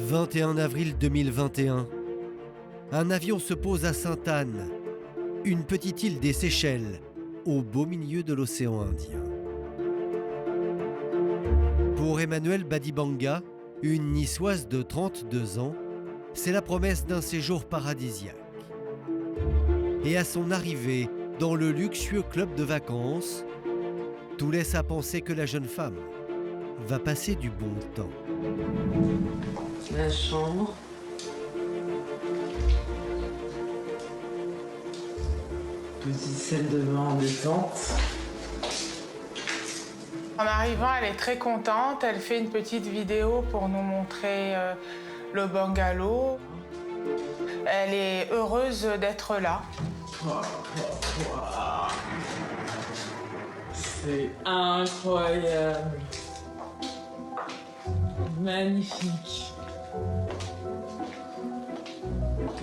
21 avril 2021. Un avion se pose à Sainte-Anne, une petite île des Seychelles, au beau milieu de l'océan Indien. Pour Emmanuelle Badibanga, une niçoise de 32 ans, c'est la promesse d'un séjour paradisiaque. Et à son arrivée dans le luxueux club de vacances, tout laisse à penser que la jeune femme va passer du bon temps. La chambre. Petite salle de bain en détente. En arrivant, elle est très contente. Elle fait une petite vidéo pour nous montrer le bungalow. Elle est heureuse d'être là. C'est incroyable. Magnifique.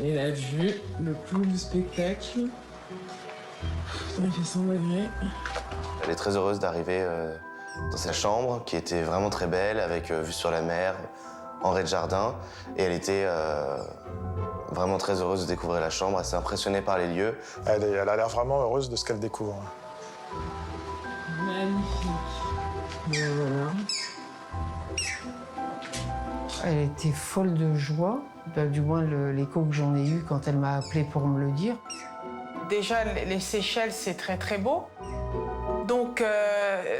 Et la vue, le clou du spectacle. Il fait 100 degrés. Elle est très heureuse d'arriver dans sa chambre, qui était vraiment très belle, avec vue sur la mer, en rez-de-jardin. Et elle était vraiment très heureuse de découvrir la chambre, assez impressionnée par les lieux. Elle a l'air vraiment heureuse de ce qu'elle découvre. Magnifique. Et voilà. Elle était folle de joie, du moins l'écho que j'en ai eu quand elle m'a appelé pour me le dire. Déjà, les Seychelles, c'est très très beau. Donc,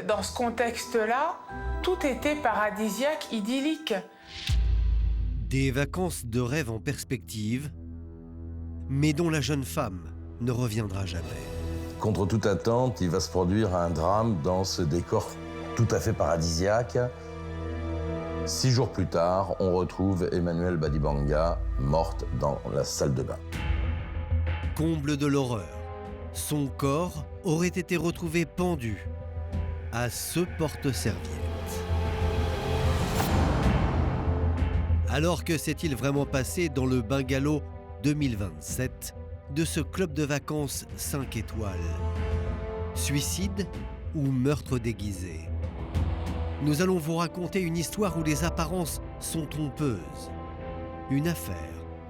dans ce contexte-là, tout était paradisiaque, idyllique. Des vacances de rêve en perspective, mais dont la jeune femme ne reviendra jamais. Contre toute attente, il va se produire un drame dans ce décor tout à fait paradisiaque. 6 jours plus tard, on retrouve Emmanuelle Badibanga morte dans la salle de bain. Comble de l'horreur, son corps aurait été retrouvé pendu à ce porte-serviette. Alors que s'est-il vraiment passé dans le bungalow 2027 de ce club de vacances 5 étoiles? Suicide ou meurtre déguisé? Nous allons vous raconter une histoire où les apparences sont trompeuses. Une affaire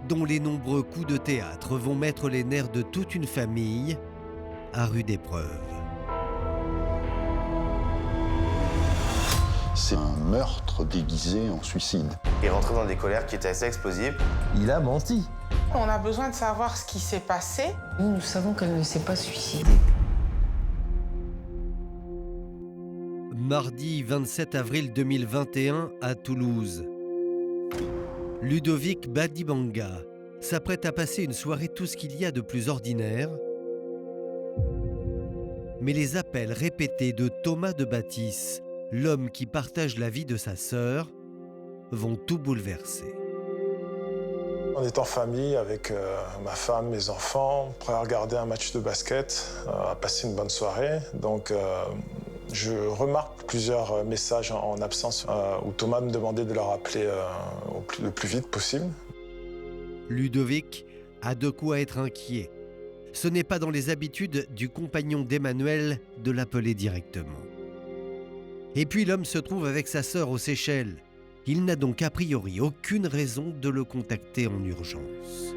dont les nombreux coups de théâtre vont mettre les nerfs de toute une famille à rude épreuve. C'est un meurtre déguisé en suicide. Il rentrait dans des colères qui étaient assez explosives. Il a menti. On a besoin de savoir ce qui s'est passé. Nous savons qu'elle ne s'est pas suicidée. Mardi 27 avril 2021 à Toulouse. Ludovic Badibanga s'apprête à passer une soirée tout ce qu'il y a de plus ordinaire. Mais les appels répétés de Thomas de Bâtisse, l'homme qui partage la vie de sa sœur, vont tout bouleverser. On est en famille avec ma femme, mes enfants, prêts à regarder un match de basket, à passer une bonne soirée. Donc je remarque plusieurs messages en absence où Thomas me demandait de le rappeler le plus vite possible. Ludovic a de quoi être inquiet. Ce n'est pas dans les habitudes du compagnon d'Emmanuelle de l'appeler directement. Et puis l'homme se trouve avec sa sœur aux Seychelles. Il n'a donc a priori aucune raison de le contacter en urgence.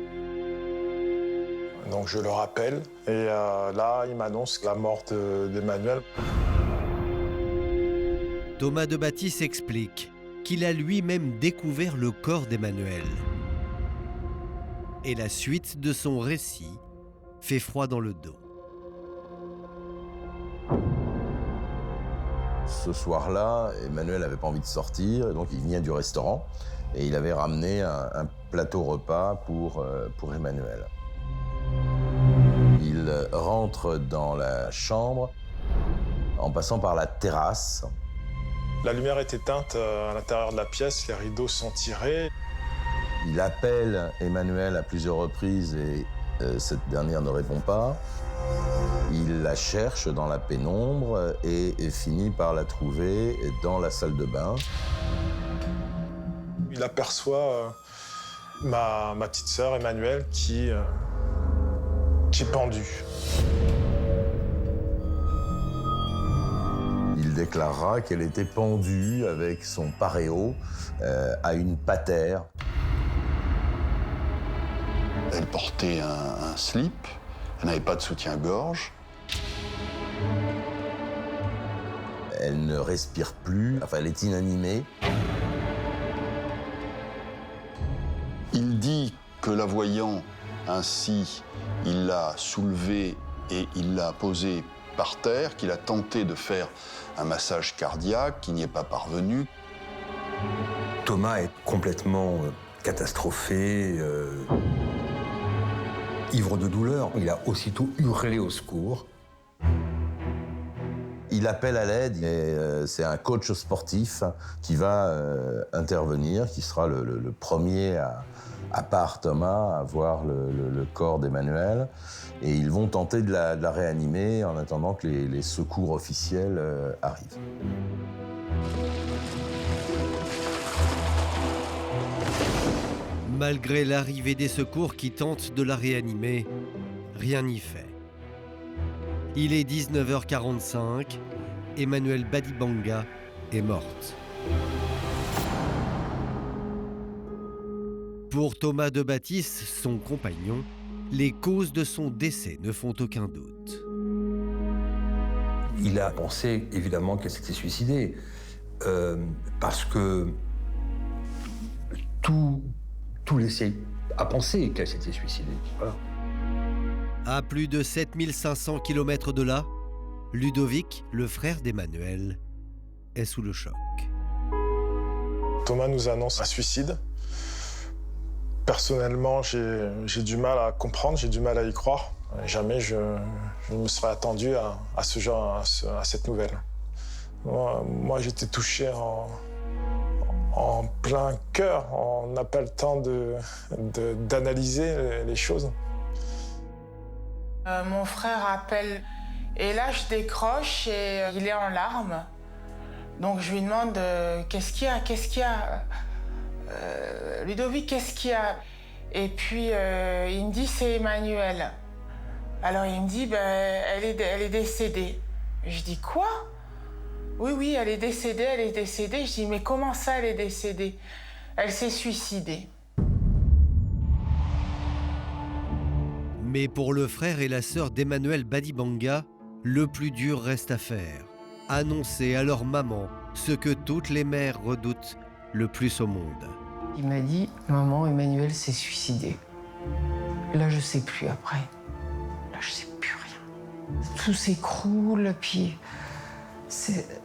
Donc je le rappelle et là il m'annonce la mort d'Emmanuelle. Thomas de Bâtisse explique qu'il a lui-même découvert le corps d'Emmanuelle. Et la suite de son récit fait froid dans le dos. Ce soir-là, Emmanuel n'avait pas envie de sortir, donc il vient du restaurant et il avait ramené un plateau repas pour Emmanuel. Il rentre dans la chambre en passant par la terrasse. La lumière est éteinte à l'intérieur de la pièce, les rideaux sont tirés. Il appelle Emmanuel à plusieurs reprises et cette dernière ne répond pas. Il la cherche dans la pénombre et finit par la trouver dans la salle de bain. Il aperçoit ma petite sœur Emmanuelle qui est pendue. Il déclarera qu'elle était pendue avec son paréo à une patère. Elle portait un slip, elle n'avait pas de soutien-gorge. Elle ne respire plus, enfin elle est inanimée. Il dit que la voyant ainsi, il l'a soulevée et il l'a posée par terre, qu'il a tenté de faire un massage cardiaque, qui n'y est pas parvenu. Thomas est complètement catastrophé, ivre de douleur. Il a aussitôt hurlé au secours. Il appelle à l'aide et c'est un coach sportif qui va intervenir, qui sera le premier à part Thomas, à voir le corps d'Emmanuelle. Et ils vont tenter de la réanimer en attendant que les secours officiels arrivent. Malgré l'arrivée des secours qui tentent de la réanimer, rien n'y fait. Il est 19h45, Emmanuelle Badibanga est morte. Pour Thomas de Baptiste, son compagnon, les causes de son décès ne font aucun doute. Il a pensé évidemment qu'elle s'était suicidée, parce que tout laissait à penser qu'elle s'était suicidée. Voilà. À plus de 7500 km de là, Ludovic, le frère d'Emmanuelle, est sous le choc. Thomas nous annonce un suicide. Personnellement, j'ai du mal à comprendre, j'ai du mal à y croire. Jamais je ne me serais attendu à ce genre, à cette nouvelle. Moi j'étais touché en plein cœur. On n'a pas le temps d'analyser les choses. Mon frère appelle et là je décroche et il est en larmes. Donc je lui demande qu'est-ce qu'il y a Ludovic, qu'est-ce qu'il y a? Et puis il me dit c'est Emmanuelle. Alors il me dit elle est décédée. Je dis quoi? Oui, elle est décédée. Je dis mais comment ça elle est décédée? Elle s'est suicidée. Mais pour le frère et la sœur d'Emmanuelle Badibanga, le plus dur reste à faire. Annoncer à leur maman ce que toutes les mères redoutent le plus au monde. Il m'a dit, maman, Emmanuelle s'est suicidée. Là, je sais plus après. Là, je sais plus rien. Tout s'écroule, puis c'était...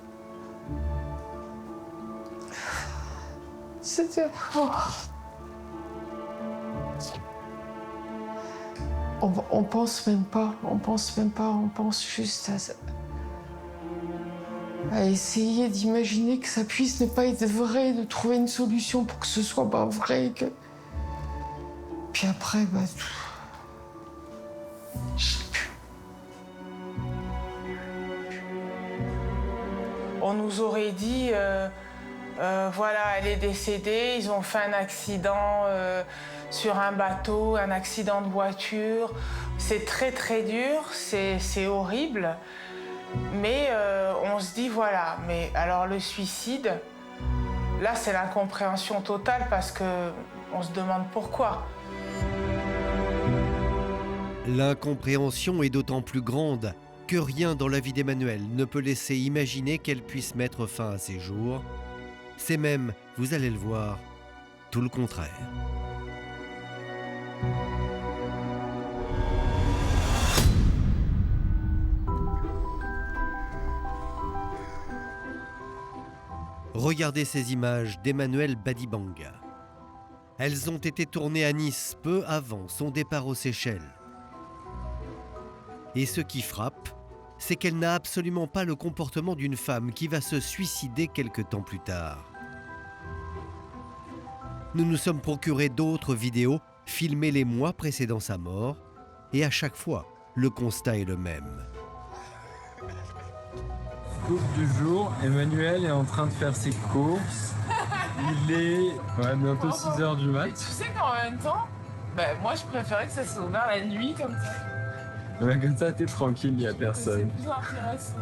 On pense même pas, on pense juste à essayer d'imaginer que ça puisse ne pas être vrai, de trouver une solution pour que ce soit pas vrai. Puis après, je sais plus. On nous aurait dit, voilà, elle est décédée, ils ont fait un accident sur un bateau, un accident de voiture. C'est très très dur, c'est horrible. Mais on se dit, voilà, mais alors le suicide, là c'est l'incompréhension totale parce qu'on se demande pourquoi. L'incompréhension est d'autant plus grande que rien dans la vie d'Emmanuelle ne peut laisser imaginer qu'elle puisse mettre fin à ses jours. C'est même, vous allez le voir, tout le contraire. Regardez ces images d'Emmanuelle Badibanga. Elles ont été tournées à Nice peu avant son départ aux Seychelles. Et ce qui frappe, c'est qu'elle n'a absolument pas le comportement d'une femme qui va se suicider quelque temps plus tard. Nous nous sommes procuré d'autres vidéos filmées les mois précédant sa mort, et à chaque fois, le constat est le même. Course du jour, Emmanuelle est en train de faire ses courses. Il est bientôt 6h du mat. Tu sais qu'en même temps, moi je préférais que ça soit ouvert la nuit comme ça. Comme ça, t'es tranquille, il n'y a personne. C'est plus intéressant.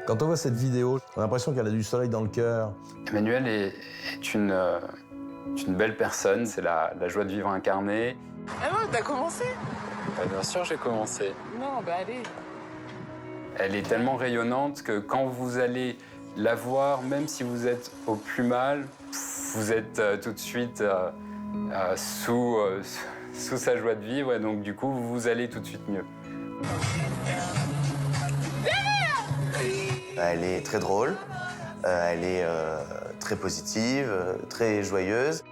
Quand on voit cette vidéo, on a l'impression qu'elle a du soleil dans le cœur. Emmanuelle est une C'est une belle personne, c'est la joie de vivre incarnée. Ah bon, t'as commencé? Bien sûr, j'ai commencé. Non, bah allez. Elle est tellement rayonnante que quand vous allez la voir, même si vous êtes au plus mal, vous êtes tout de suite sous sa joie de vivre, et donc du coup, vous allez tout de suite mieux. Elle est très drôle, elle est très positive, très joyeuse,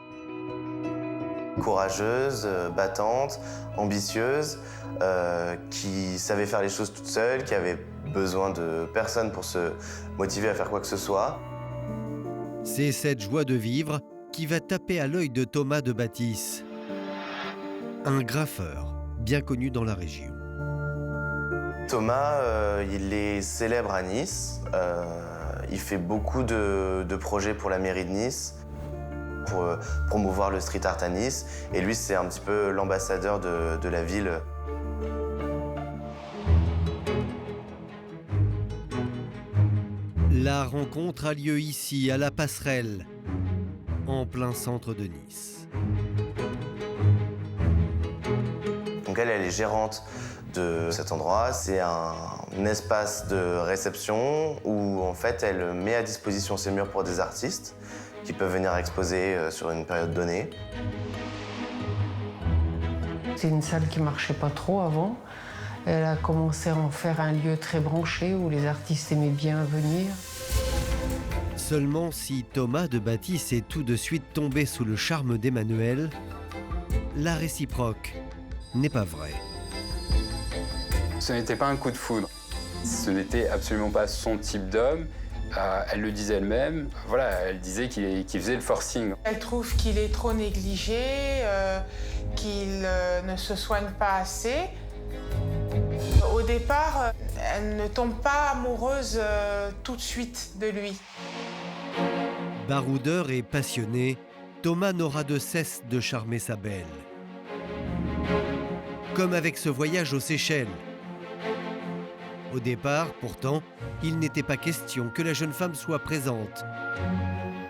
courageuse, battante, ambitieuse, qui savait faire les choses toute seule, qui avait besoin de personne pour se motiver à faire quoi que ce soit. C'est cette joie de vivre qui va taper à l'œil de Thomas de Bâtisse, un graffeur bien connu dans la région. Thomas, il est célèbre à Nice. Il fait beaucoup de projets pour la mairie de Nice, pour promouvoir le street art à Nice. Et lui, c'est un petit peu l'ambassadeur de la ville. La rencontre a lieu ici, à la Passerelle, en plein centre de Nice. Donc elle est gérante de cet endroit. C'est un espace de réception où en fait elle met à disposition ses murs pour des artistes qui peuvent venir exposer sur une période donnée. C'est une salle qui marchait pas trop avant. Elle a commencé à en faire un lieu très branché où les artistes aimaient bien venir. Seulement si Thomas de Bâtisse est tout de suite tombé sous le charme d'Emmanuelle, la réciproque n'est pas vraie. Ce n'était pas un coup de foudre. Ce n'était absolument pas son type d'homme. Elle le disait elle-même. Voilà, elle disait qu'il faisait le forcing. Elle trouve qu'il est trop négligé, qu'il ne se soigne pas assez. Au départ, elle ne tombe pas amoureuse tout de suite de lui. Baroudeur et passionné, Thomas n'aura de cesse de charmer sa belle. Comme avec ce voyage aux Seychelles. Au départ, pourtant, il n'était pas question que la jeune femme soit présente,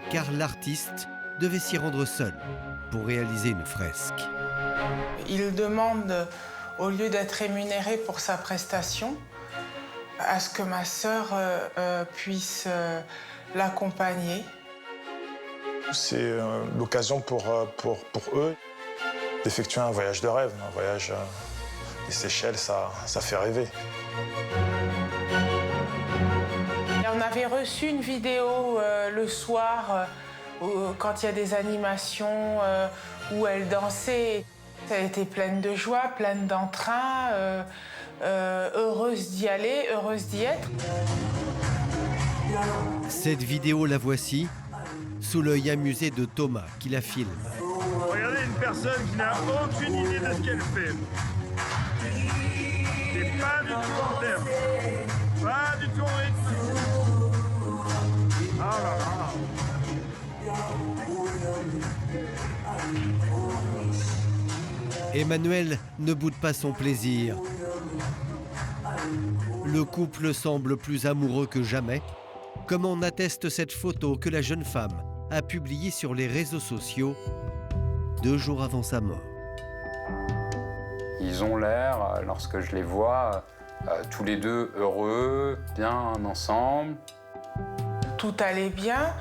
car l'artiste devait s'y rendre seul pour réaliser une fresque. Il demande, au lieu d'être rémunéré pour sa prestation, à ce que ma sœur puisse l'accompagner. C'est l'occasion pour eux d'effectuer un voyage de rêve. Un voyage des Seychelles, ça fait rêver. On avait reçu une vidéo le soir, quand il y a des animations où elle dansait. Elle était pleine de joie, pleine d'entrain, heureuse d'y aller, heureuse d'y être. Cette vidéo, la voici, sous l'œil amusé de Thomas qui la filme. Regardez une personne qui n'a aucune idée de ce qu'elle fait. C'est pas du tout en terme. Pas du tout en rythme. Ah là là. Emmanuelle ne boude pas son plaisir. Le couple semble plus amoureux que jamais, comme en atteste cette photo que la jeune femme a publiée sur les réseaux sociaux 2 jours avant sa mort. Ils ont l'air, lorsque je les vois, tous les deux heureux, bien ensemble. Tout allait bien,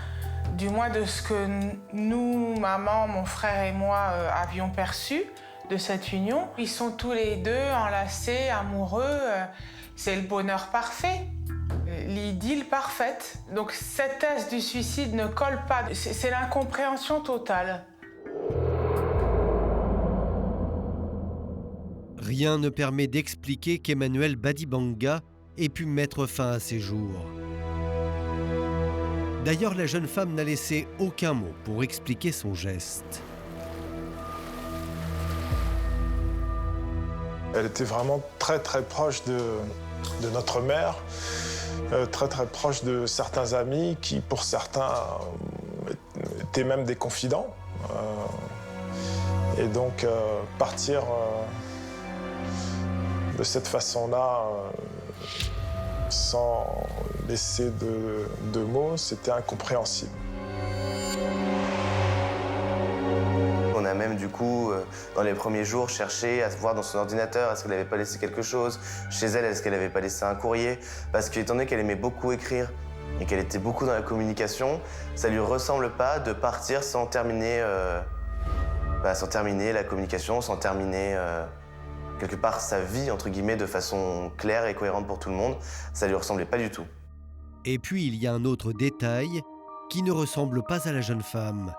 du moins de ce que nous, maman, mon frère et moi, avions perçu de cette union. Ils sont tous les deux enlacés, amoureux. C'est le bonheur parfait, l'idylle parfaite. Donc cette thèse du suicide ne colle pas. C'est l'incompréhension totale. Rien ne permet d'expliquer qu'Emmanuelle Badibanga ait pu mettre fin à ses jours. D'ailleurs, la jeune femme n'a laissé aucun mot pour expliquer son geste. Elle était vraiment très très proche de notre mère, très très proche de certains amis qui, pour certains, étaient même des confidents. Et donc, partir de cette façon-là, sans laisser de mots, c'était incompréhensible. beaucoup, dans les premiers jours, chercher à voir dans son ordinateur est-ce qu'elle n'avait pas laissé quelque chose. Chez elle, est-ce qu'elle n'avait pas laissé un courrier. Parce qu'étant donné qu'elle aimait beaucoup écrire et qu'elle était beaucoup dans la communication, ça lui ressemble pas de partir sans terminer la communication, sans terminer quelque part sa vie, entre guillemets, de façon claire et cohérente pour tout le monde. Ça lui ressemblait pas du tout. Et puis il y a un autre détail qui ne ressemble pas à la jeune femme.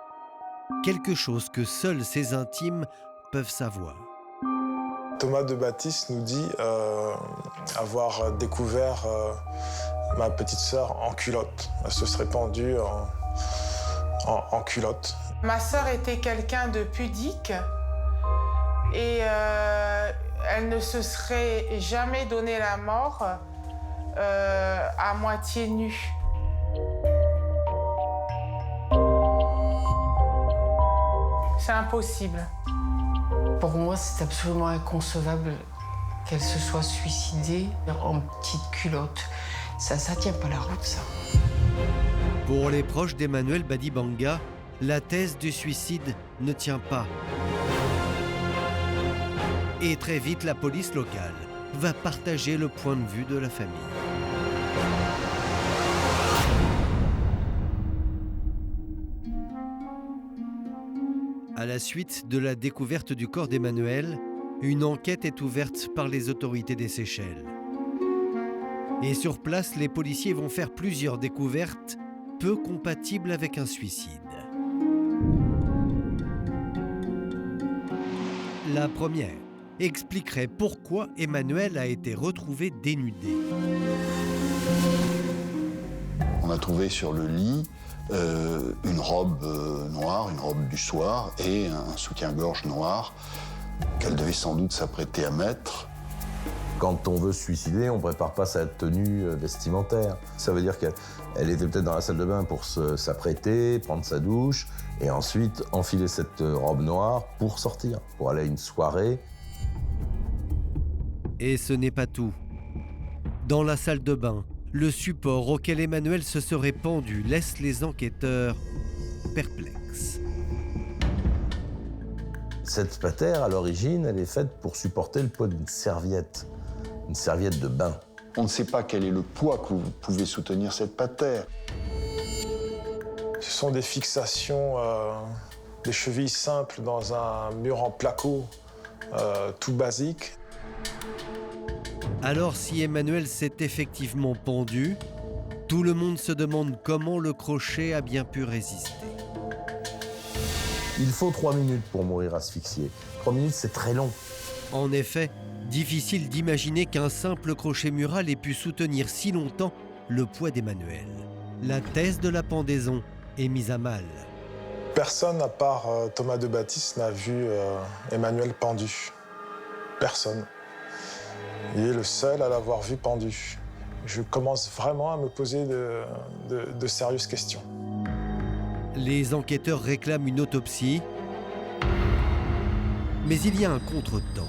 Quelque chose que seuls ses intimes peuvent savoir. Thomas de Baptiste nous dit avoir découvert ma petite sœur en culotte. Elle se serait pendue en culotte. Ma sœur était quelqu'un de pudique et elle ne se serait jamais donné la mort à moitié nue. C'est impossible. Pour moi, c'est absolument inconcevable qu'elle se soit suicidée en petite culotte. Ça tient pas la route, ça. Pour les proches d'Emmanuel Badibanga, la thèse du suicide ne tient pas. Et très vite, la police locale va partager le point de vue de la famille. À la suite de la découverte du corps d'Emmanuel, une enquête est ouverte par les autorités des Seychelles. Et sur place, les policiers vont faire plusieurs découvertes peu compatibles avec un suicide. La première expliquerait pourquoi Emmanuel a été retrouvé dénudé. On a trouvé sur le lit une robe noire, une robe du soir, et un soutien-gorge noir qu'elle devait sans doute s'apprêter à mettre. Quand on veut se suicider, on ne prépare pas sa tenue vestimentaire. Ça veut dire qu'elle était peut-être dans la salle de bain pour s'apprêter, prendre sa douche, et ensuite enfiler cette robe noire pour sortir, pour aller à une soirée. Et ce n'est pas tout. Dans la salle de bain, le support auquel Emmanuel se serait pendu laisse les enquêteurs perplexes. Cette patère, à l'origine, elle est faite pour supporter le poids d'une serviette de bain. On ne sait pas quel est le poids que vous pouvez soutenir cette patère. Ce sont des fixations, des chevilles simples dans un mur en placo, tout basique. Alors si Emmanuel s'est effectivement pendu, tout le monde se demande comment le crochet a bien pu résister. Il faut 3 minutes pour mourir asphyxié. 3 minutes, c'est très long. En effet, difficile d'imaginer qu'un simple crochet mural ait pu soutenir si longtemps le poids d'Emmanuel. La thèse de la pendaison est mise à mal. Personne, à part Thomas de Baptiste, n'a vu Emmanuel pendu. Personne. Il est le seul à l'avoir vu pendu. Je commence vraiment à me poser de sérieuses questions. Les enquêteurs réclament une autopsie, mais il y a un contretemps.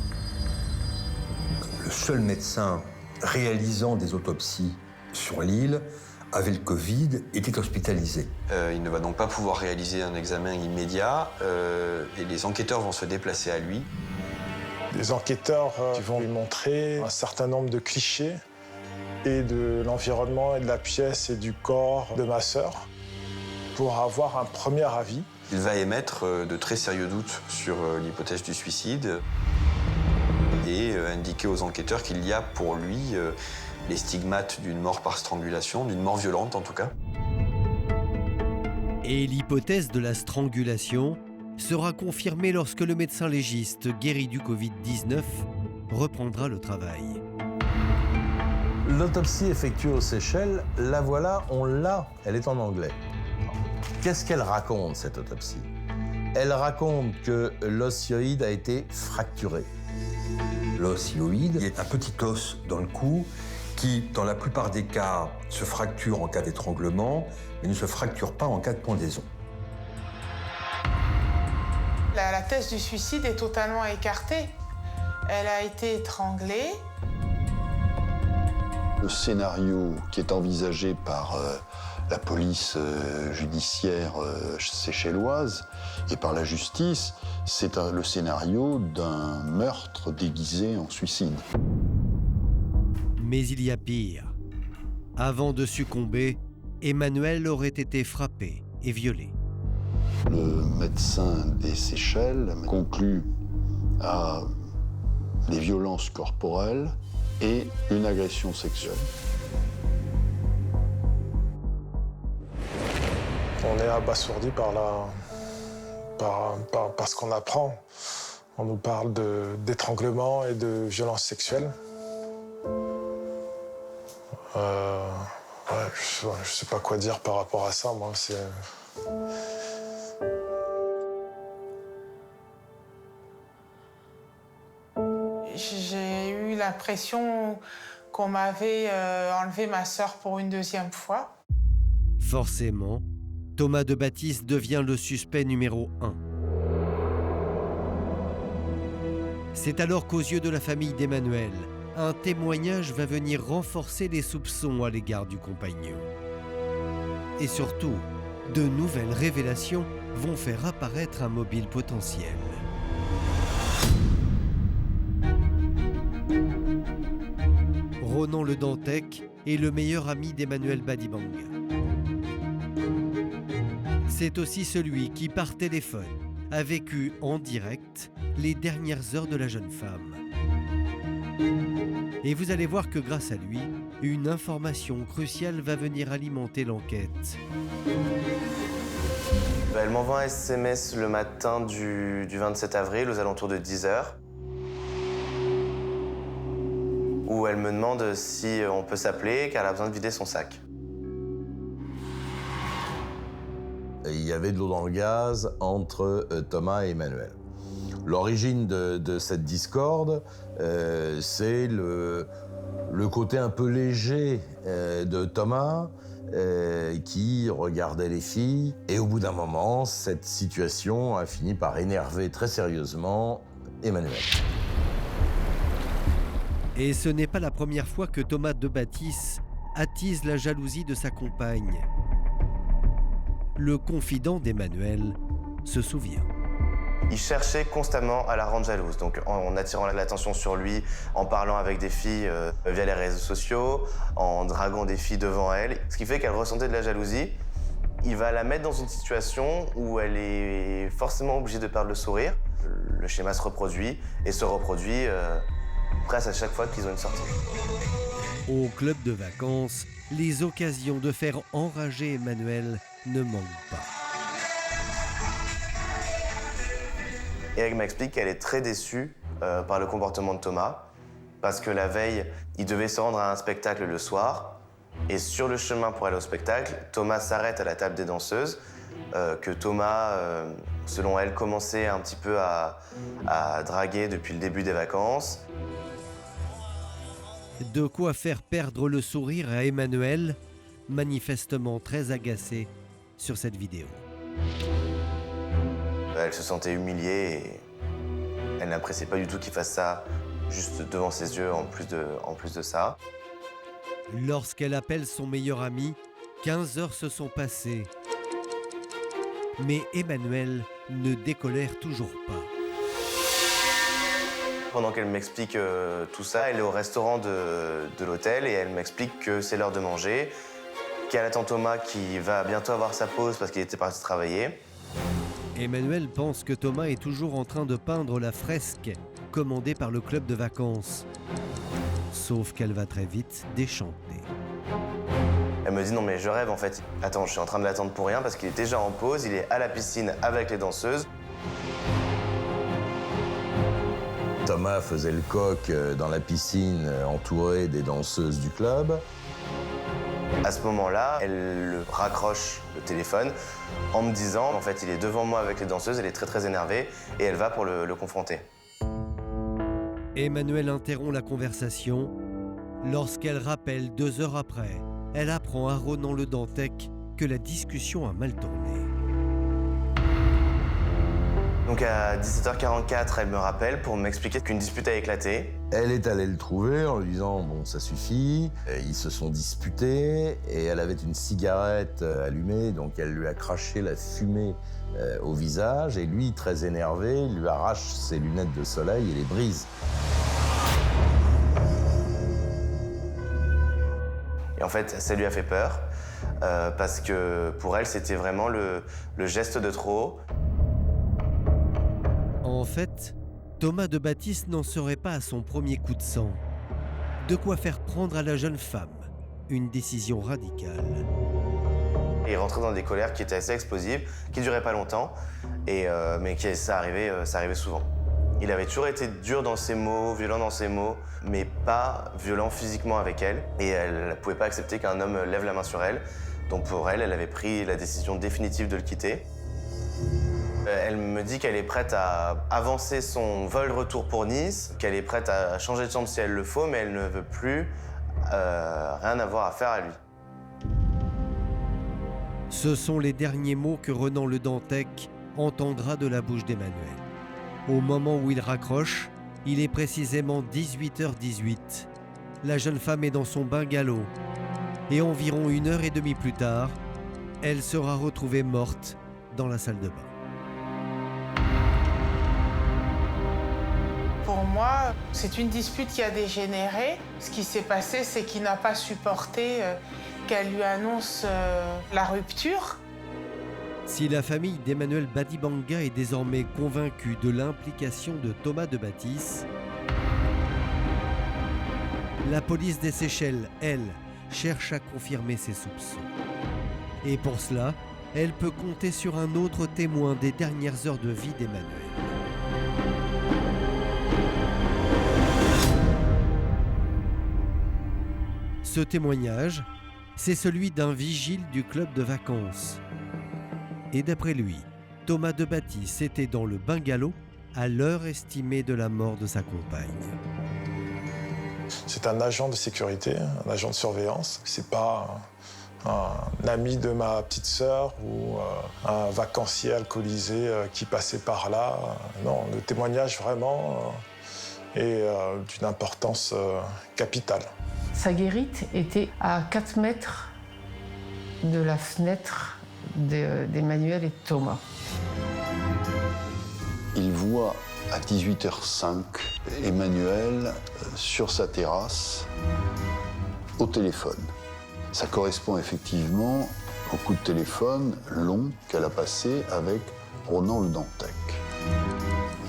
Le seul médecin réalisant des autopsies sur l'île avait le Covid, était hospitalisé. Il ne va donc pas pouvoir réaliser un examen immédiat et les enquêteurs vont se déplacer à lui. Les enquêteurs vont lui montrer un certain nombre de clichés et de l'environnement et de la pièce et du corps de ma sœur pour avoir un premier avis. Il va émettre de très sérieux doutes sur l'hypothèse du suicide et indiquer aux enquêteurs qu'il y a pour lui les stigmates d'une mort par strangulation, d'une mort violente en tout cas. Et l'hypothèse de la strangulation sera confirmée lorsque le médecin légiste guéri du Covid-19 reprendra le travail. L'autopsie effectuée aux Seychelles, la voilà, on l'a, elle est en anglais. Qu'est-ce qu'elle raconte, cette autopsie? Elle raconte que l'os hyoïde a été fracturé. L'os hyoïde est un petit os dans le cou qui, dans la plupart des cas, se fracture en cas d'étranglement, mais ne se fracture pas en cas de pendaison. La thèse du suicide est totalement écartée. Elle a été étranglée. Le scénario qui est envisagé par la police judiciaire séchelloise et par la justice, c'est le scénario d'un meurtre déguisé en suicide. Mais il y a pire. Avant de succomber, Emmanuel aurait été frappé et violé. Le médecin des Seychelles conclut à des violences corporelles et une agression sexuelle. On est abasourdi par ce qu'on apprend. On nous parle d'étranglement et de violences sexuelles. Ouais, je sais pas quoi dire par rapport à ça, moi. J'ai eu l'impression qu'on m'avait enlevé ma sœur pour une deuxième fois. Forcément, Thomas de Baptiste devient le suspect numéro 1. C'est alors qu'aux yeux de la famille d'Emmanuel, un témoignage va venir renforcer les soupçons à l'égard du compagnon. Et surtout, de nouvelles révélations vont faire apparaître un mobile potentiel. Ronan Le Dantec est le meilleur ami d'Emmanuel Badibang. C'est aussi celui qui, par téléphone, a vécu en direct les dernières heures de la jeune femme. Et vous allez voir que grâce à lui, une information cruciale va venir alimenter l'enquête. Elle m'envoie un SMS le matin du 27 avril, aux alentours de 10h, où elle me demande si on peut s'appeler, car elle a besoin de vider son sac. Il y avait de l'eau dans le gaz entre Thomas et Emmanuel. L'origine de cette discorde, c'est le côté un peu léger de Thomas qui regardait les filles. Et au bout d'un moment, cette situation a fini par énerver très sérieusement Emmanuel. Et ce n'est pas la première fois que Thomas de Baptiste attise la jalousie de sa compagne. Le confident d'Emmanuel se souvient. Il cherchait constamment à la rendre jalouse, donc en attirant l'attention sur lui, en parlant avec des filles via les réseaux sociaux, en draguant des filles devant elle, ce qui fait qu'elle ressentait de la jalousie. Il va la mettre dans une situation où elle est forcément obligée de perdre le sourire. Le schéma se reproduit et se reproduit presque à chaque fois qu'ils ont une sortie. Au club de vacances, les occasions de faire enrager Emmanuel ne manquent pas. Et elle m'explique qu'elle est très déçue par le comportement de Thomas, parce que la veille, il devait se rendre à un spectacle le soir, et sur le chemin pour aller au spectacle, Thomas s'arrête à la table des danseuses, que Thomas, selon elle, commençait un petit peu à draguer depuis le début des vacances. De quoi faire perdre le sourire à Emmanuel, manifestement très agacé sur cette vidéo. Elle se sentait humiliée et elle n'appréciait pas du tout qu'il fasse ça juste devant ses yeux en plus de ça. Lorsqu'elle appelle son meilleur ami, 15 heures se sont passées. Mais Emmanuel ne décolère toujours pas. Pendant qu'elle m'explique tout ça, elle est au restaurant de l'hôtel et elle m'explique que c'est l'heure de manger, qu'elle attend Thomas qui va bientôt avoir sa pause parce qu'il était parti travailler. Emmanuel pense que Thomas est toujours en train de peindre la fresque commandée par le club de vacances. Sauf qu'elle va très vite déchanter. Elle me dit non mais je rêve en fait. Attends, je suis en train de l'attendre pour rien parce qu'il est déjà en pause, il est à la piscine avec les danseuses. Thomas faisait le coq dans la piscine entouré des danseuses du club. À ce moment-là, elle raccroche le téléphone en me disant en fait il est devant moi avec les danseuses, elle est très très énervée et elle va pour le confronter. Emmanuel interrompt la conversation. Lorsqu'elle rappelle 2 heures après, elle apprend à Ronan Le Dantec que la discussion a mal tourné. Donc à 17h44, elle me rappelle pour m'expliquer qu'une dispute a éclaté. Elle est allée le trouver en lui disant « bon, ça suffit ». Ils se sont disputés et elle avait une cigarette allumée, donc elle lui a craché la fumée au visage. Et lui, très énervé, il lui arrache ses lunettes de soleil et les brise. Et en fait, ça lui a fait peur parce que pour elle, c'était vraiment le geste de trop. En fait, Thomas de Baptiste n'en serait pas à son premier coup de sang. De quoi faire prendre à la jeune femme une décision radicale. Il rentrait dans des colères qui étaient assez explosives, qui ne duraient pas longtemps, mais ça arrivait souvent. Il avait toujours été dur dans ses mots, violent dans ses mots, mais pas violent physiquement avec elle. Et elle ne pouvait pas accepter qu'un homme lève la main sur elle. Donc pour elle, elle avait pris la décision définitive de le quitter. Elle me dit qu'elle est prête à avancer son vol retour pour Nice, qu'elle est prête à changer de chambre si elle le faut, mais elle ne veut plus rien avoir à faire à lui. Ce sont les derniers mots que Renan Le Dantec entendra de la bouche d'Emmanuel. Au moment où il raccroche, il est précisément 18h18. La jeune femme est dans son bungalow. Et environ 1h30 plus tard, elle sera retrouvée morte dans la salle de bain. Pour moi, c'est une dispute qui a dégénéré. Ce qui s'est passé, c'est qu'il n'a pas supporté qu'elle lui annonce la rupture. Si la famille d'Emmanuel Badibanga est désormais convaincue de l'implication de Thomas de Baptiste, la police des Seychelles, elle, cherche à confirmer ses soupçons. Et pour cela, elle peut compter sur un autre témoin des dernières heures de vie d'Emmanuel. Ce témoignage, c'est celui d'un vigile du club de vacances. Et d'après lui, Thomas de Baptiste était dans le bungalow à l'heure estimée de la mort de sa compagne. C'est un agent de sécurité, un agent de surveillance. C'est pas un ami de ma petite sœur ou un vacancier alcoolisé qui passait par là. Non, le témoignage vraiment est d'une importance capitale. Sa guérite était à 4 mètres de la fenêtre d'Emmanuel et de Thomas. Il voit à 18h05 Emmanuel sur sa terrasse au téléphone. Ça correspond effectivement au coup de téléphone long qu'elle a passé avec Renan Le Dantec.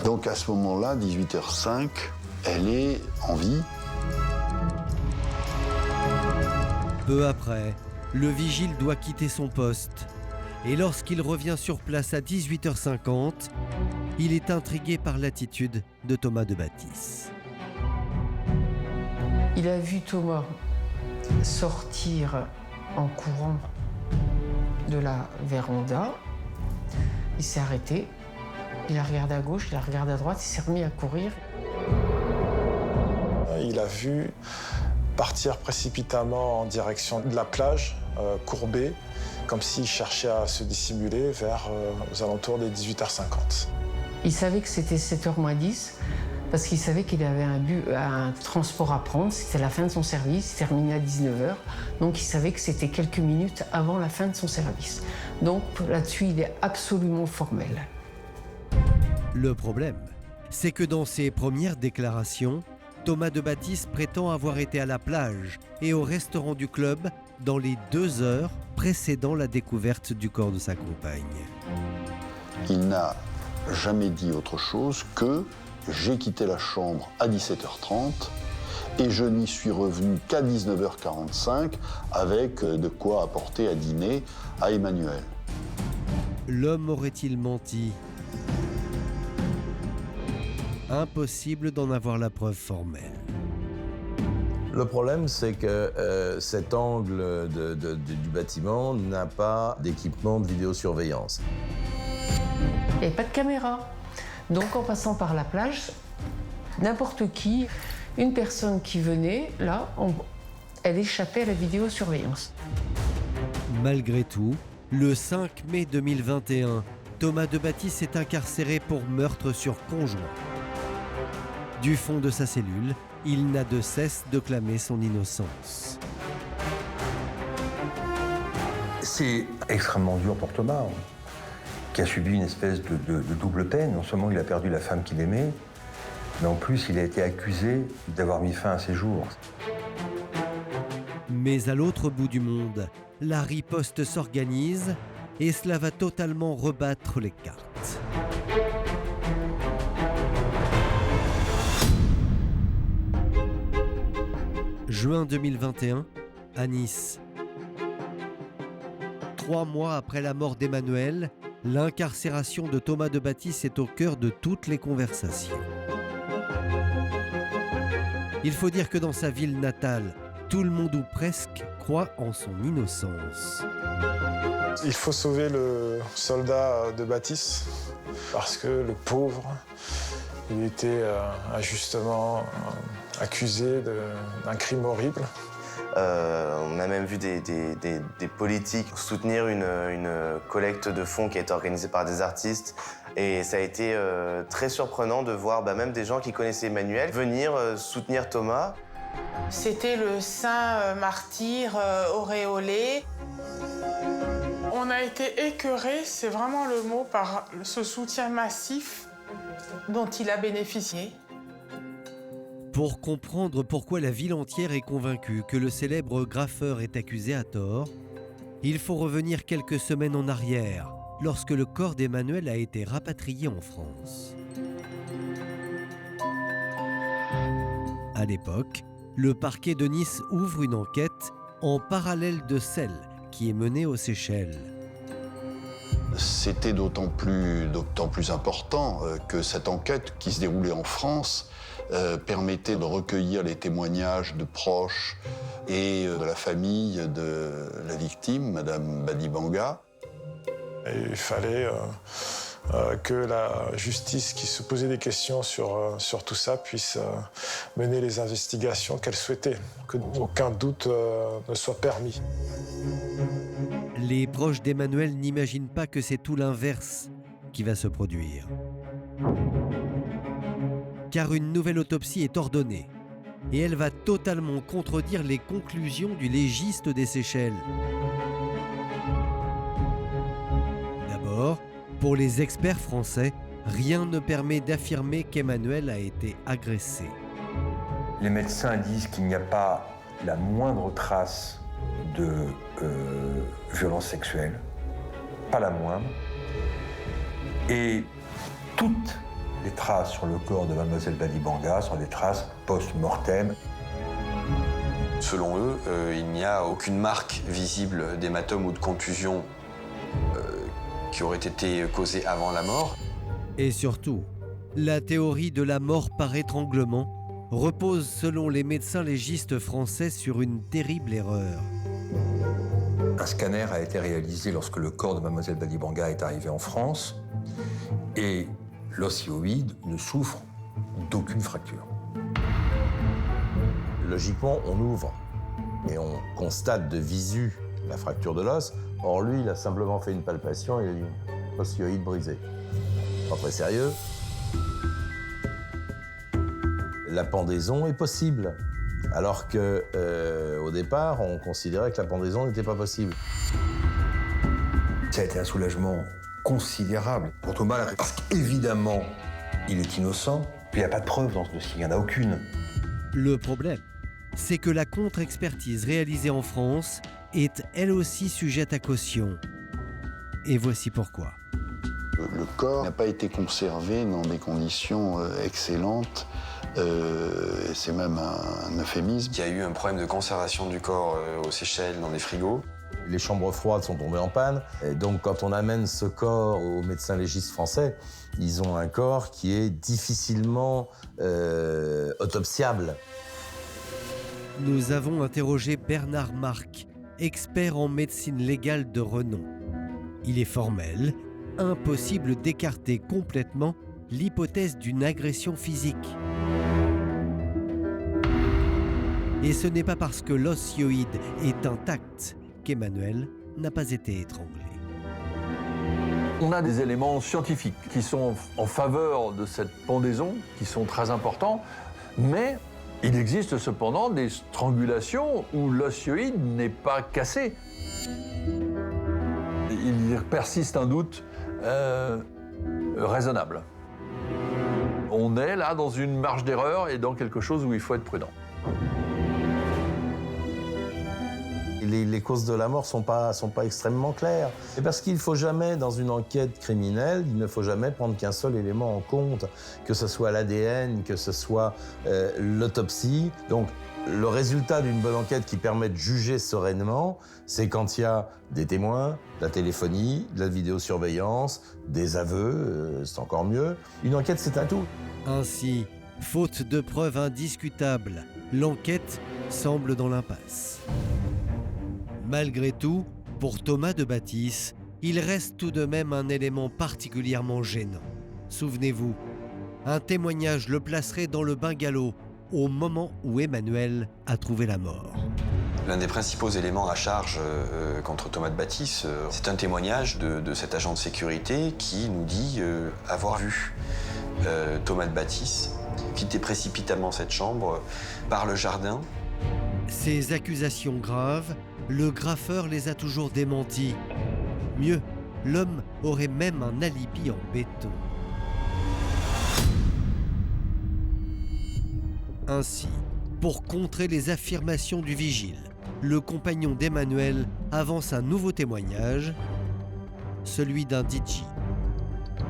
Donc à ce moment-là, 18h05, elle est en vie. Peu après, le vigile doit quitter son poste. Et lorsqu'il revient sur place à 18h50, il est intrigué par l'attitude de Thomas de Baptiste. Il a vu Thomas sortir en courant de la véranda. Il s'est arrêté, il a regardé à gauche, il a regardé à droite, il s'est remis à courir. Il a vu partir précipitamment en direction de la plage, courbé, comme s'il cherchait à se dissimuler vers aux alentours des 18h50. Il savait que c'était 7h moins 10 parce qu'il savait qu'il avait un transport à prendre. C'était la fin de son service, il terminait à 19h. Donc il savait que c'était quelques minutes avant la fin de son service. Donc là-dessus, il est absolument formel. Le problème, c'est que dans ses premières déclarations, Thomas de Baptiste prétend avoir été à la plage et au restaurant du club dans les 2 heures précédant la découverte du corps de sa compagne. Il n'a jamais dit autre chose que « j'ai quitté la chambre à 17h30 et je n'y suis revenu qu'à 19h45 avec de quoi apporter à dîner à Emmanuel ». L'homme aurait-il menti ? Impossible d'en avoir la preuve formelle. Le problème, c'est que cet angle du bâtiment n'a pas d'équipement de vidéosurveillance. Il n'y avait pas de caméra. Donc en passant par la plage, n'importe qui, une personne qui venait, là, elle échappait à la vidéosurveillance. Malgré tout, le 5 mai 2021, Thomas de Baptiste est incarcéré pour meurtre sur conjoint. Du fond de sa cellule, il n'a de cesse de clamer son innocence. C'est extrêmement dur pour Thomas, qui a subi une espèce de double peine. Non seulement il a perdu la femme qu'il aimait, mais en plus il a été accusé d'avoir mis fin à ses jours. Mais à l'autre bout du monde, la riposte s'organise et cela va totalement rebattre les cartes. Juin 2021, à Nice. 3 mois après la mort d'Emmanuel, l'incarcération de Thomas de Baptiste est au cœur de toutes les conversations. Il faut dire que dans sa ville natale, tout le monde ou presque croit en son innocence. Il faut sauver le soldat de Baptiste parce que le pauvre, il était injustement accusé d'un crime horrible. On a même vu des politiques soutenir une collecte de fonds qui a été organisée par des artistes. Et ça a été très surprenant de voir même des gens qui connaissaient Emmanuel venir soutenir Thomas. C'était le saint martyr auréolé. On a été écœurés, c'est vraiment le mot, par ce soutien massif dont il a bénéficié. Pour comprendre pourquoi la ville entière est convaincue que le célèbre graffeur est accusé à tort, il faut revenir quelques semaines en arrière, lorsque le corps d'Emmanuel a été rapatrié en France. À l'époque, le parquet de Nice ouvre une enquête en parallèle de celle qui est menée aux Seychelles. C'était d'autant plus important que cette enquête qui se déroulait en France permettait de recueillir les témoignages de proches et de la famille de la victime, Madame Badibanga. Et il fallait que la justice qui se posait des questions sur tout ça puisse mener les investigations qu'elle souhaitait, qu'aucun doute ne soit permis. Les proches d'Emmanuel n'imaginent pas que c'est tout l'inverse qui va se produire. Car une nouvelle autopsie est ordonnée et elle va totalement contredire les conclusions du légiste des Seychelles. D'abord, pour les experts français, rien ne permet d'affirmer qu'Emmanuel a été agressé. Les médecins disent qu'il n'y a pas la moindre trace de violence sexuelle, pas la moindre. Et toutes les traces sur le corps de Mademoiselle Badibanga sont des traces post-mortem. Selon eux, il n'y a aucune marque visible d'hématome ou de contusion qui aurait été causée avant la mort. Et surtout, la théorie de la mort par étranglement repose selon les médecins légistes français sur une terrible erreur. Un scanner a été réalisé lorsque le corps de Mademoiselle Badibanga est arrivé en France et l'os hyoïde ne souffre d'aucune fracture. Logiquement, on ouvre et on constate de visu la fracture de l'os. Or, lui, il a simplement fait une palpation et il a dit « os hyoïde brisé ». Pas très sérieux. La pendaison est possible, alors qu'au départ, on considérait que la pendaison n'était pas possible. Ça a été un soulagement considérable pour Thomas, parce qu'évidemment, il est innocent, puis il n'y a pas de preuve dans ce dossier, il n'y en a aucune. Le problème, c'est que la contre-expertise réalisée en France est elle aussi sujette à caution. Et voici pourquoi. Le corps n'a pas été conservé dans des conditions excellentes. C'est même un euphémisme. Il y a eu un problème de conservation du corps aux Seychelles dans des frigos. Les chambres froides sont tombées en panne. Et donc, quand on amène ce corps aux médecins légistes français, ils ont un corps qui est difficilement autopsiable. Nous avons interrogé Bernard Marc, expert en médecine légale de renom. Il est formel, impossible d'écarter complètement l'hypothèse d'une agression physique. Et ce n'est pas parce que l'os hyoïde est intact qu'Emmanuel n'a pas été étranglé. On a des éléments scientifiques qui sont en faveur de cette pendaison, qui sont très importants, mais il existe cependant des strangulations où l'osioïde n'est pas cassé. Il persiste un doute raisonnable. On est là dans une marge d'erreur et dans quelque chose où il faut être prudent. Les causes de la mort sont pas extrêmement claires. Et parce qu'il ne faut jamais, dans une enquête criminelle, il ne faut jamais prendre qu'un seul élément en compte, que ce soit l'ADN, que ce soit l'autopsie. Donc, le résultat d'une bonne enquête qui permet de juger sereinement, c'est quand il y a des témoins, de la téléphonie, de la vidéosurveillance, des aveux, c'est encore mieux. Une enquête, c'est un tout. Ainsi, faute de preuves indiscutables, l'enquête semble dans l'impasse. Malgré tout, pour Thomas de Bâtisse, il reste tout de même un élément particulièrement gênant. Souvenez-vous, un témoignage le placerait dans le bungalow au moment où Emmanuel a trouvé la mort. L'un des principaux éléments à charge contre Thomas de Bâtisse, c'est un témoignage de cet agent de sécurité qui nous dit avoir vu Thomas de Bâtisse quitter précipitamment cette chambre par le jardin. Ces accusations graves, le graffeur les a toujours démenties. Mieux, l'homme aurait même un alibi en béton. Ainsi, pour contrer les affirmations du vigile, le compagnon d'Emmanuel avance un nouveau témoignage, celui d'un DJ.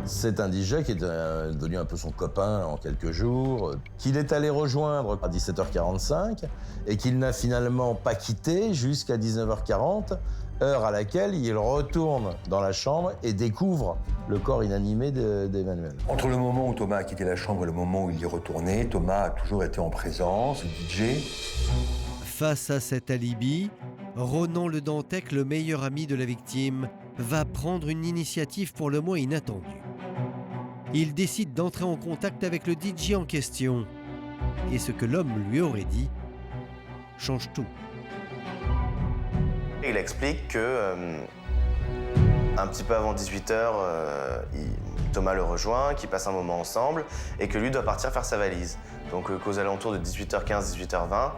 C'est un DJ qui est devenu un peu son copain en quelques jours, qu'il est allé rejoindre à 17h45 et qu'il n'a finalement pas quitté jusqu'à 19h40, heure à laquelle il retourne dans la chambre et découvre le corps inanimé d'Emmanuel. Entre le moment où Thomas a quitté la chambre et le moment où il y est retourné, Thomas a toujours été en présence, le DJ. Face à cet alibi, Ronan Le Dantec, le meilleur ami de la victime, va prendre une initiative pour le moins inattendue. Il décide d'entrer en contact avec le DJ en question. Et ce que l'homme lui aurait dit change tout. Il explique que un petit peu avant 18h, Thomas le rejoint, qu'ils passent un moment ensemble et que lui doit partir faire sa valise. Donc qu'aux alentours de 18h15, 18h20,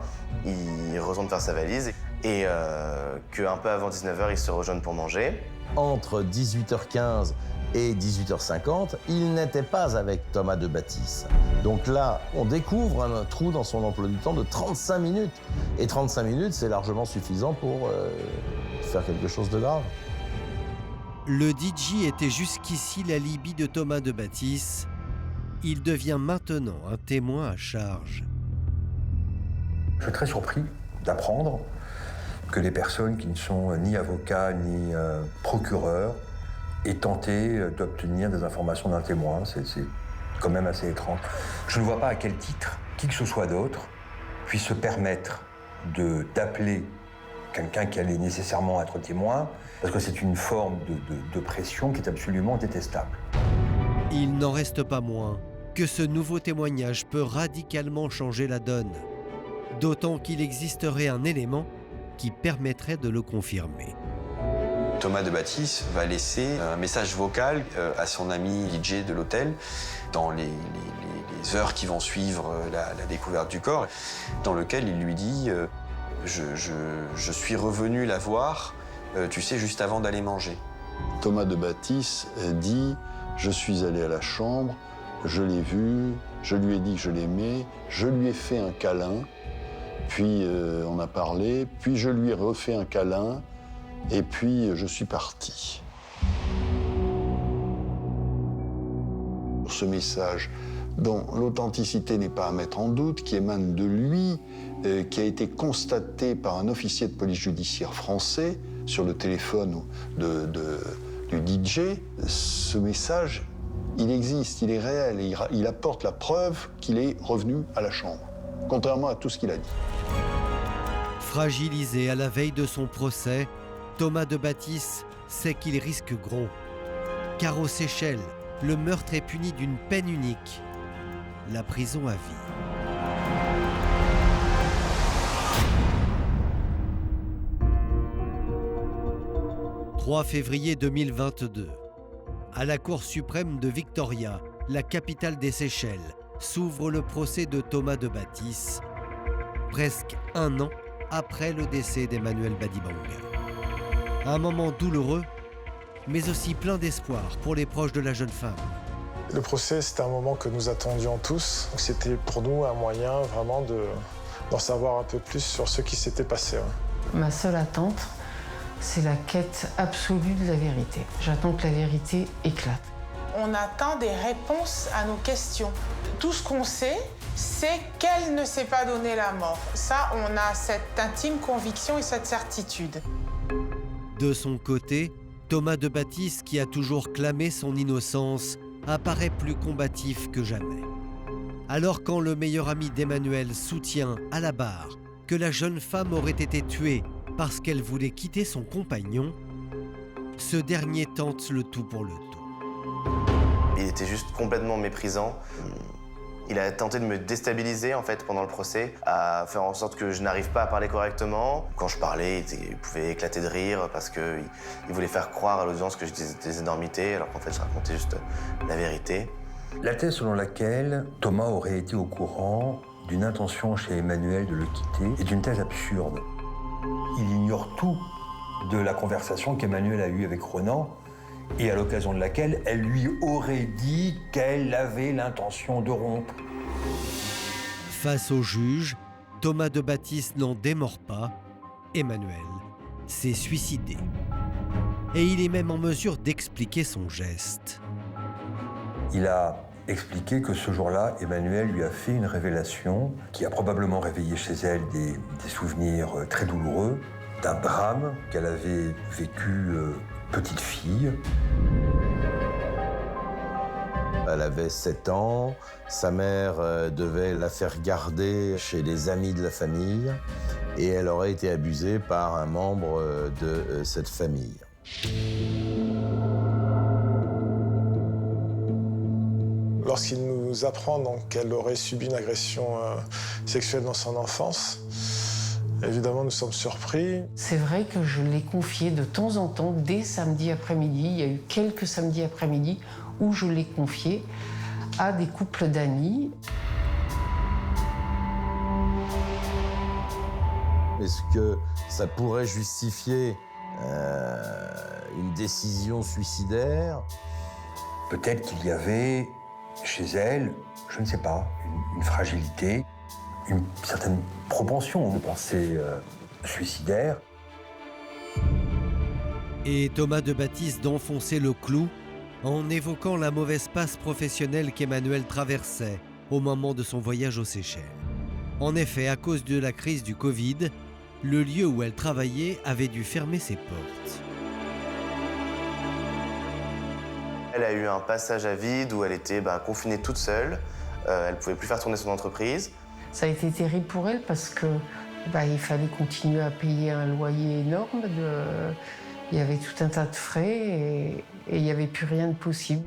il retourne faire sa valise et qu'un peu avant 19h, ils se rejoignent pour manger. Entre 18h15 et 18h50, il n'était pas avec Thomas de Bâtisse. Donc là, on découvre un trou dans son emploi du temps de 35 minutes. Et 35 minutes, c'est largement suffisant pour faire quelque chose de grave. Le DJ était jusqu'ici l'alibi de Thomas de Bâtisse. Il devient maintenant un témoin à charge. Je suis très surpris d'apprendre que des personnes qui ne sont ni avocats ni procureurs aient tenté d'obtenir des informations d'un témoin. C'est quand même assez étrange. Je ne vois pas à quel titre qui que ce soit d'autre puisse se permettre d'appeler quelqu'un qui allait nécessairement être témoin, parce que c'est une forme de pression qui est absolument détestable. Il n'en reste pas moins que ce nouveau témoignage peut radicalement changer la donne, d'autant qu'il existerait un élément qui permettrait de le confirmer. Thomas de Bâtisse va laisser un message vocal à son ami DJ de l'hôtel dans les heures qui vont suivre la découverte du corps, dans lequel il lui dit je suis revenu la voir, tu sais, juste avant d'aller manger. Thomas de Bâtisse dit « Je suis allé à la chambre, je l'ai vu, je lui ai dit que je l'aimais, je lui ai fait un câlin, puis on a parlé, puis je lui ai refait un câlin, et puis je suis parti. » Ce message dont l'authenticité n'est pas à mettre en doute, qui émane de lui, qui a été constaté par un officier de police judiciaire français sur le téléphone du DJ, ce message, il existe, il est réel, et il apporte la preuve qu'il est revenu à la chambre, contrairement à tout ce qu'il a dit. Fragilisé à la veille de son procès, Thomas de Bâtisse sait qu'il risque gros. Car aux Seychelles, le meurtre est puni d'une peine unique, la prison à vie. « 3 février 2022. à la Cour suprême de Victoria, la capitale des Seychelles, s'ouvre le procès de Thomas de Baptiste, presque un an après le décès d'Emmanuel Badibanga. Un moment douloureux, mais aussi plein d'espoir pour les proches de la jeune femme. Le procès, c'était un moment que nous attendions tous. C'était pour nous un moyen vraiment d'en savoir un peu plus sur ce qui s'était passé. Ma seule attente, c'est la quête absolue de la vérité. J'attends que la vérité éclate. On attend des réponses à nos questions. Tout ce qu'on sait, c'est qu'elle ne s'est pas donné la mort. Ça, on a cette intime conviction et cette certitude. De son côté, Thomas de Baptiste, qui a toujours clamé son innocence, apparaît plus combatif que jamais. Alors quand le meilleur ami d'Emmanuel soutient à la barre que la jeune femme aurait été tuée parce qu'elle voulait quitter son compagnon, ce dernier tente le tout pour le tout. Il était juste complètement méprisant. Il a tenté de me déstabiliser en fait pendant le procès, à faire en sorte que je n'arrive pas à parler correctement. Quand je parlais, il pouvait éclater de rire parce qu'il voulait faire croire à l'audience que je disais des énormités, alors qu'en fait je racontais juste la vérité. La thèse selon laquelle Thomas aurait été au courant d'une intention chez Emmanuel de le quitter est une thèse absurde. Il ignore tout de la conversation qu'Emmanuel a eue avec Renan et à l'occasion de laquelle elle lui aurait dit qu'elle avait l'intention de rompre. Face au juge, Thomas de Baptiste n'en démord pas. Emmanuel s'est suicidé. Et il est même en mesure d'expliquer son geste. Il a expliqué que ce jour-là, Emmanuel lui a fait une révélation qui a probablement réveillé chez elle des souvenirs très douloureux d'un drame qu'elle avait vécu petite fille. Elle avait 7 ans, sa mère devait la faire garder chez les amis de la famille et elle aurait été abusée par un membre de cette famille. Lorsqu'il nous apprend qu'elle aurait subi une agression sexuelle dans son enfance, évidemment, nous sommes surpris. C'est vrai que je l'ai confié de temps en temps, dès samedi après-midi. Il y a eu quelques samedis après-midi où je l'ai confié à des couples d'amis. Est-ce que ça pourrait justifier une décision suicidaire? Peut-être qu'il y avait chez elle, je ne sais pas, une fragilité, une certaine propension de pensée suicidaire. Et Thomas de Baptiste d'enfoncer le clou en évoquant la mauvaise passe professionnelle qu'Emmanuel traversait au moment de son voyage aux Seychelles. En effet, à cause de la crise du Covid, le lieu où elle travaillait avait dû fermer ses portes. Elle a eu un passage à vide où elle était confinée toute seule. Elle ne pouvait plus faire tourner son entreprise. Ça a été terrible pour elle parce que il fallait continuer à payer un loyer énorme. Il y avait tout un tas de frais et il n'y avait plus rien de possible.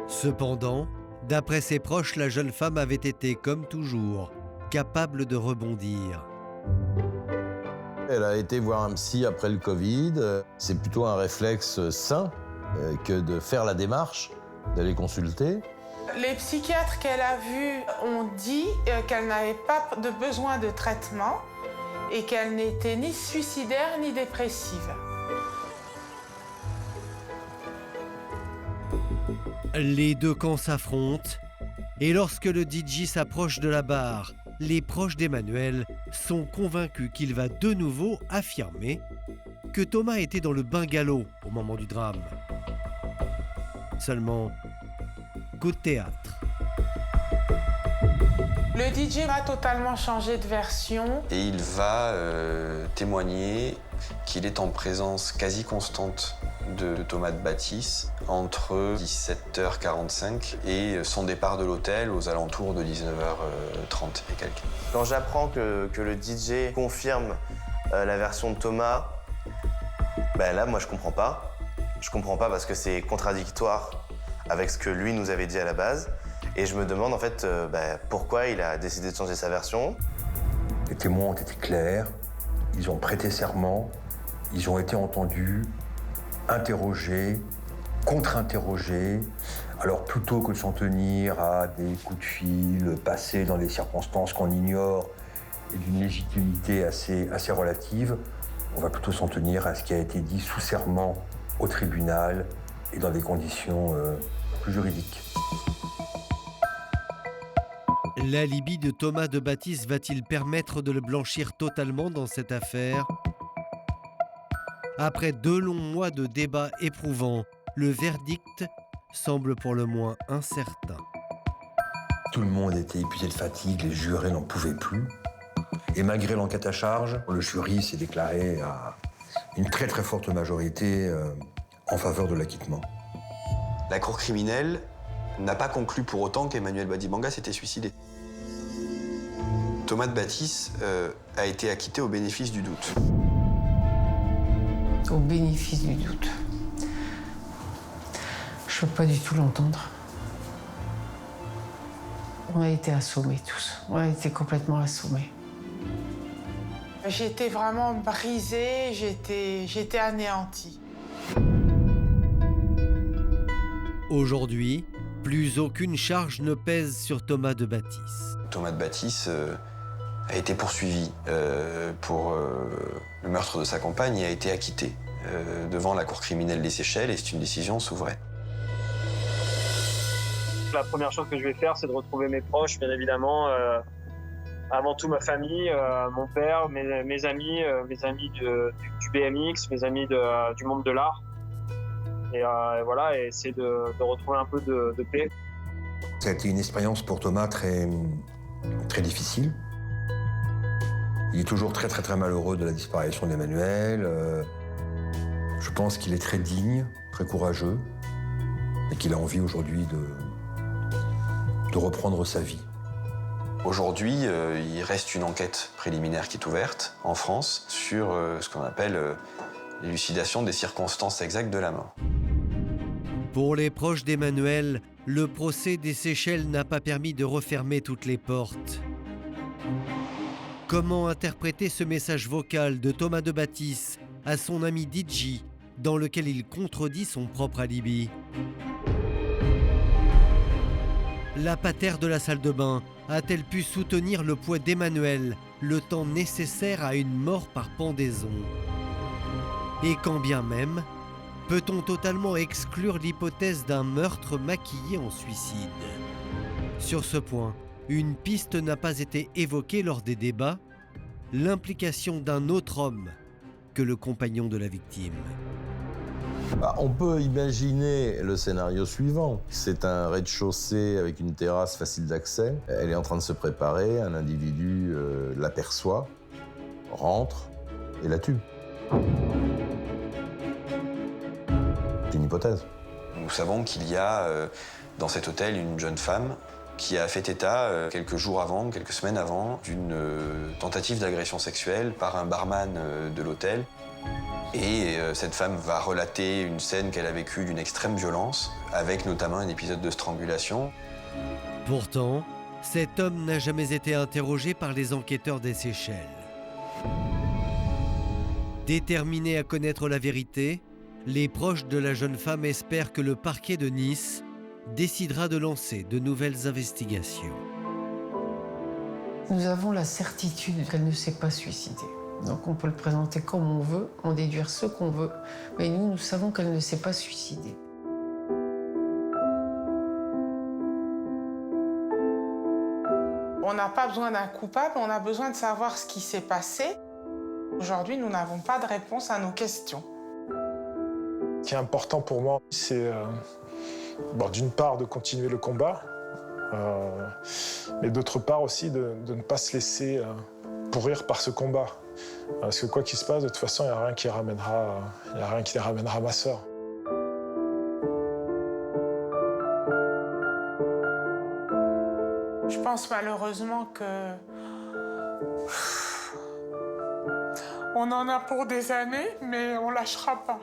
Cependant, d'après ses proches, la jeune femme avait été, comme toujours, capable de rebondir. Elle a été voir un psy après le Covid. C'est plutôt un réflexe sain que de faire la démarche, d'aller consulter. Les psychiatres qu'elle a vus ont dit qu'elle n'avait pas de besoin de traitement et qu'elle n'était ni suicidaire ni dépressive. Les deux camps s'affrontent et lorsque le DJ s'approche de la barre, les proches d'Emmanuel sont convaincus qu'il va de nouveau affirmer que Thomas était dans le bungalow au moment du drame. Seulement, coup de théâtre. Le DJ va totalement changer de version. Et il va témoigner qu'il est en présence quasi constante de Thomas de Baptiste entre 17h45 et son départ de l'hôtel aux alentours de 19h30 et quelques. Quand j'apprends que le DJ confirme la version de Thomas, là, moi, je comprends pas. Je comprends pas parce que c'est contradictoire avec ce que lui nous avait dit à la base. Et je me demande en fait pourquoi il a décidé de changer sa version. Les témoins ont été clairs, ils ont prêté serment, ils ont été entendus, interrogés, contre-interrogé. Alors plutôt que de s'en tenir à des coups de fil passés dans des circonstances qu'on ignore et d'une légitimité assez relative, on va plutôt s'en tenir à ce qui a été dit sous serment au tribunal et dans des conditions plus juridiques. L'alibi de Thomas de Baptiste va-t-il permettre de le blanchir totalement dans cette affaire ? Après 2 longs mois de débats éprouvants, le verdict semble pour le moins incertain. Tout le monde était épuisé de fatigue, les jurés n'en pouvaient plus. Et malgré l'enquête à charge, le jury s'est déclaré à une très forte majorité en faveur de l'acquittement. La cour criminelle n'a pas conclu pour autant qu'Emmanuel Badibanga s'était suicidé. Thomas de Baptiste a été acquitté au bénéfice du doute. Au bénéfice du doute. Je ne veux pas du tout l'entendre. On a été assommés tous. On a été complètement assommés. J'étais vraiment brisée, j'étais anéantie. Aujourd'hui, plus aucune charge ne pèse sur Thomas de Baptiste. Thomas de Baptiste a été poursuivi pour le meurtre de sa compagne et a été acquitté devant la cour criminelle des Seychelles, et c'est une décision souveraine. La première chose que je vais faire, c'est de retrouver mes proches, bien évidemment. Avant tout ma famille, mon père, mes amis du BMX, mes amis du monde de l'art. Et voilà, et essayer de retrouver un peu de paix. Ça a été une expérience pour Thomas très difficile. Il est toujours très malheureux de la disparition d'Emmanuel. Je pense qu'il est très digne, très courageux, et qu'il a envie aujourd'hui de reprendre sa vie. Aujourd'hui, il reste une enquête préliminaire qui est ouverte en France sur ce qu'on appelle l'élucidation des circonstances exactes de la mort. Pour les proches d'Emmanuel, le procès des Seychelles n'a pas permis de refermer toutes les portes. Comment interpréter ce message vocal de Thomas de Baptiste à son ami DJ, dans lequel il contredit son propre alibi ? La patère de la salle de bain a-t-elle pu soutenir le poids d'Emmanuel, le temps nécessaire à une mort par pendaison ? Et quand bien même, peut-on totalement exclure l'hypothèse d'un meurtre maquillé en suicide ? Sur ce point, une piste n'a pas été évoquée lors des débats, l'implication d'un autre homme que le compagnon de la victime. On peut imaginer le scénario suivant. C'est un rez-de-chaussée avec une terrasse facile d'accès. Elle est en train de se préparer, un individu l'aperçoit, rentre et la tue. C'est une hypothèse. Nous savons qu'il y a dans cet hôtel une jeune femme qui a fait état quelques semaines avant, d'une tentative d'agression sexuelle par un barman de l'hôtel. Et cette femme va relater une scène qu'elle a vécue d'une extrême violence, avec notamment un épisode de strangulation. Pourtant, cet homme n'a jamais été interrogé par les enquêteurs des Seychelles. Déterminés à connaître la vérité, les proches de la jeune femme espèrent que le parquet de Nice décidera de lancer de nouvelles investigations. Nous avons la certitude qu'elle ne s'est pas suicidée. Donc on peut le présenter comme on veut, en déduire ce qu'on veut, mais nous savons qu'elle ne s'est pas suicidée. On n'a pas besoin d'un coupable, on a besoin de savoir ce qui s'est passé. Aujourd'hui, nous n'avons pas de réponse à nos questions. Ce qui est important pour moi, c'est d'une part de continuer le combat, mais d'autre part aussi de ne pas se laisser pourrir par ce combat. Parce que quoi qu'il se passe, de toute façon, il n'y a rien qui ramènera ma sœur. Je pense malheureusement que on en a pour des années, mais on lâchera pas.